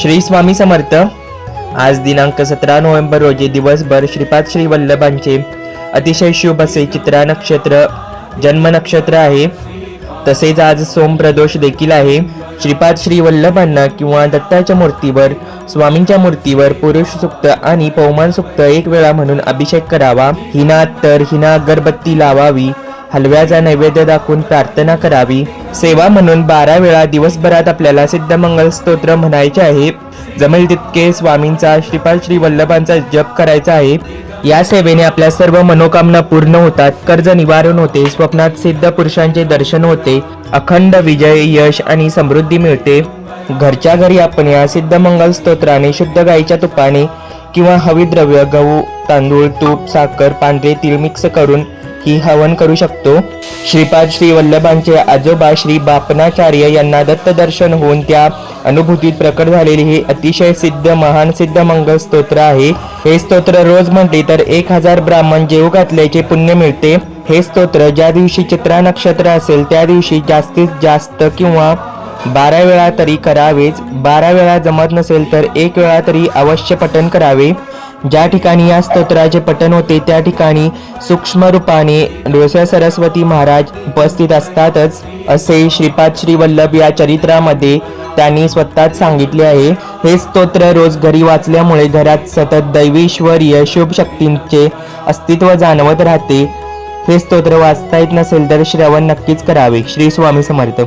श्री स्वामी समर्थ। आज दिनांक 17 नोव्हेंबर रोजी दिवसभर श्रीपाद श्री वल्लभांचे अतिशय शुभ असे चित्रा नक्षत्र जन्म नक्षत्र आहे। तसेच आज सोम प्रदोष देखील आहे। श्रीपाद श्री वल्लभांना किंवा दत्ताच्या मूर्तीवर स्वामींच्या मूर्तीवर पुरुष सुक्त आणि पौमान सुक्त एक वेळा म्हणून अभिषेक करावा। हिना अत्तर हिना अगरबत्ती लावावी। हलव्याचा नैवेद्य दाखवून प्रार्थना करावी। सेवा म्हणून 12 वेळा दिवसभरात आपल्याला सिद्धमंगल स्तोत्र म्हणायचे आहे। जमेल तितके स्वामींचा श्रीपाद श्री वल्लभांचा जप करायचा आहे। या सेवेने आपल्या सर्व मनोकामना पूर्ण होतात, कर्ज निवारण होते, स्वप्नात सिद्ध पुरुषांचे दर्शन होते, अखंड विजय यश आणि समृद्धी मिळते। घरच्या घरी आपण या सिद्धमंगल स्तोत्राने शुद्ध गाईच्या तुपाने किंवा हविद्रव्य गहू तांदूळ तूप साखर पांढरे तीळ मिक्स करून ही हवन करू शकतो। श्रीपाद श्री वल्लभांचे आजोबा श्री बापनाचार्य यांना दत्त दर्शन होऊन त्या अनुभूतीत प्रकट झालेले हे अतिशय सिद्ध महान सिद्ध मंगल स्तोत्र आहे। हे स्तोत्र रोज म्हटले तर 1000 ब्राह्मण जेवू घातल्याचे पुण्य मिळते। हे स्तोत्र ज्या दिवशी चित्रा नक्षत्र असेल त्या दिवशी जास्तीत जास्त किंवा 12 वेळा तरी करावेच। 12 वेळा जमत नसेल तर 1 वेळा तरी अवश्य पठण करावे। ज्या ठिकाणी या स्तोत्राचे पठण होते त्या ठिकाणी सूक्ष्म रूपाने डोसे सरस्वती महाराज उपस्थित असतातच असे श्रीपाद श्री वल्लभ या चरित्रामध्ये त्यांनी स्वतःच सांगितले आहे। हे स्तोत्र रोज घरी वाचल्यामुळे घरात सतत दैवी ईश्वरीय शुभ शक्तींचे अस्तित्व जाणवत राहते। हे स्तोत्र वाचता येत नसेल तर श्रवण नक्कीच करावे। श्री स्वामी समर्थ।